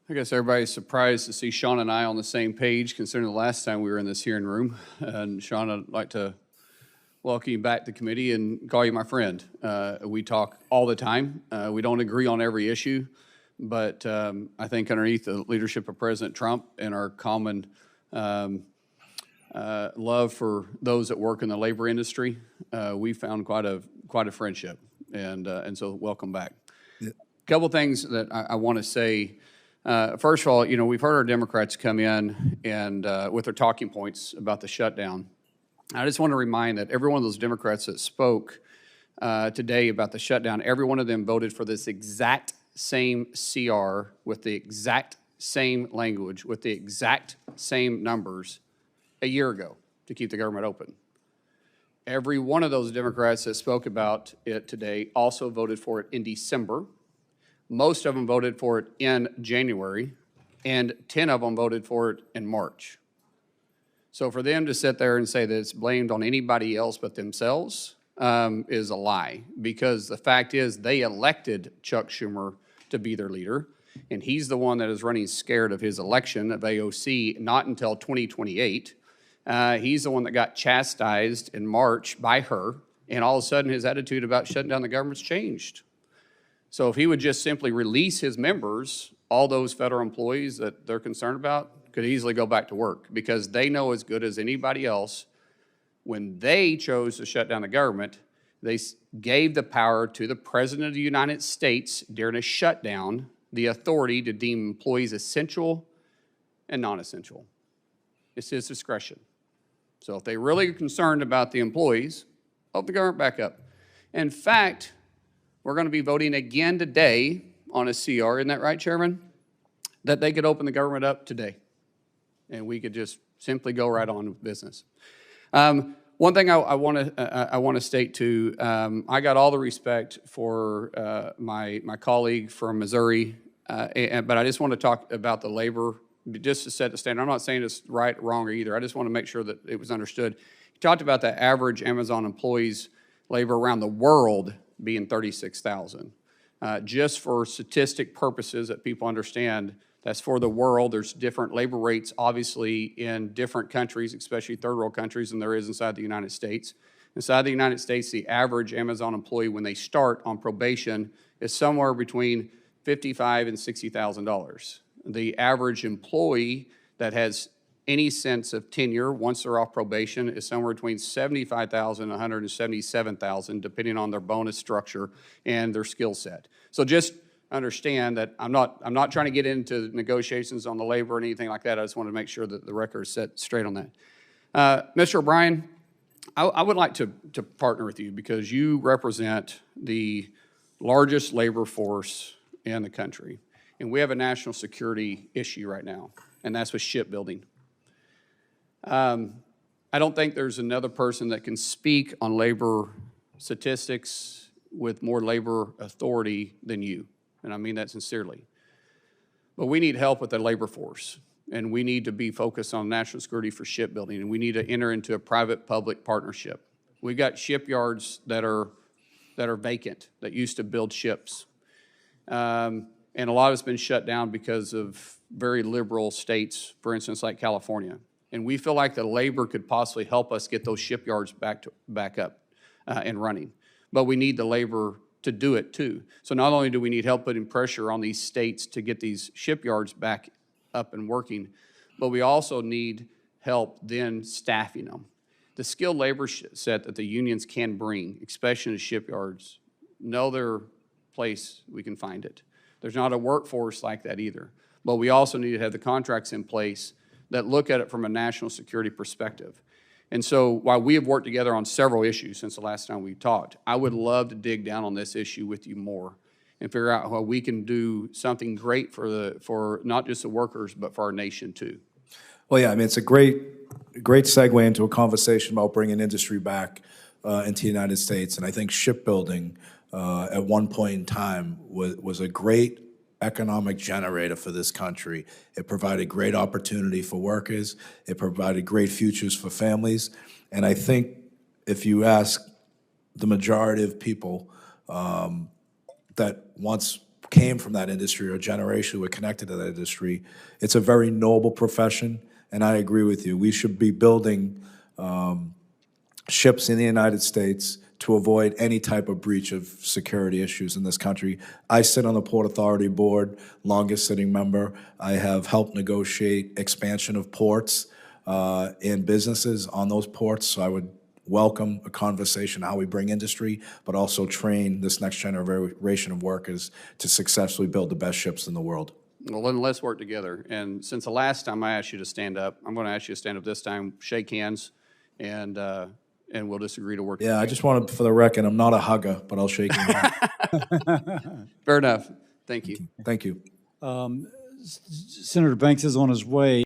I guess everybody's surprised to see Sean and I on the same page, considering the last time we were in this hearing room. And Sean, I'd like to welcome you back to committee and call you my friend. We talk all the time. We don't agree on every issue, but I think underneath the leadership of President Trump and our common love for those that work in the labor industry, we found quite a friendship, and so welcome back. Yeah. A couple things that I want to say. First of all, you know, we've heard our Democrats come in and with their talking points about the shutdown. I just want to remind that every one of those Democrats that spoke today about the shutdown, every one of them voted for this exact same CR with the exact same language, with the exact same numbers a year ago to keep the government open. Every one of those Democrats that spoke about it today also voted for it in December. Most of them voted for it in January, and 10 of them voted for it in March. So for them to sit there and say that it's blamed on anybody else but themselves is a lie, because the fact is they elected Chuck Schumer to be their leader, and he's the one that is running scared of his election of AOC not until 2028. He's the one that got chastised in March by her, and all of a sudden his attitude about shutting down the government's changed. So if he would just simply release his members, all those federal employees that they're concerned about could easily go back to work, because they know as good as anybody else, when they chose to shut down the government, they gave the power to the President of the United States during a shutdown, the authority to deem employees essential and non-essential. It's his discretion. So if they really are concerned about the employees, open the government back up. In fact, we're going to be voting again today on a CR, isn't that right, Chairman? That they could open the government up today, and we could just simply go right on with business. One thing I want to state too, I got all the respect for my colleague from Missouri, but I just want to talk about the labor, just to set the standard. I'm not saying it's right, wrong, or either. I just want to make sure that it was understood. He talked about the average Amazon employees' labor around the world being 36,000. Just for statistic purposes that people understand, that's for the world. There's different labor rates, obviously, in different countries, especially third world countries, than there is inside the United States. Inside the United States, the average Amazon employee, when they start on probation, is somewhere between $55,000 and $60,000. The average employee that has any sense of tenure once they're off probation is somewhere between $75,000 and $177,000, depending on their bonus structure and their skill set. So just understand that I'm not trying to get into negotiations on the labor or anything like that. I just want to make sure that the record is set straight on that. Mr. O'Brien, I would like to partner with you, because you represent the largest labor force in the country, and we have a national security issue right now, and that's with shipbuilding. I don't think there's another person that can speak on labor statistics with more labor authority than you, and I mean that sincerely. But we need help with the labor force, and we need to be focused on national security for shipbuilding, and we need to enter into a private-public partnership. We've got shipyards that are vacant, that used to build ships, and a lot of it's been shut down because of very liberal states, for instance, like California. And we feel like the labor could possibly help us get those shipyards back up and running. But we need the labor to do it too. So not only do we need help putting pressure on these states to get these shipyards back up and working, but we also need help then staffing them. The skilled labor set that the unions can bring, especially in the shipyards, no other place we can find it. There's not a workforce like that either. But we also need to have the contracts in place that look at it from a national security perspective. And so while we have worked together on several issues since the last time we talked, I would love to dig down on this issue with you more and figure out how we can do something great for not just the workers, but for our nation too. Well, yeah, I mean, it's a great segue into a conversation about bringing industry back into the United States. And I think shipbuilding at one point in time was a great economic generator for this country. It provided great opportunity for workers. It provided great futures for families. And I think if you ask the majority of people that once came from that industry or a generation who were connected to that industry. It's a very noble profession, and I agree with you. We should be building ships in the United States to avoid any type of breach of security issues in this country. I sit on the Port Authority Board, longest sitting member. I have helped negotiate expansion of ports and businesses on those ports, so I would welcome a conversation how we bring industry, but also train this next generation of workers to successfully build the best ships in the world. Well, then let's work together. And since the last time I asked you to stand up, I'm going to ask you to stand up this time, shake hands, and we'll just agree to work Yeah, I together. just wanted, for the record, I'm not a hugger, but I'll shake your hand. Fair enough. Thank you. Thank you. Senator Banks is on his way.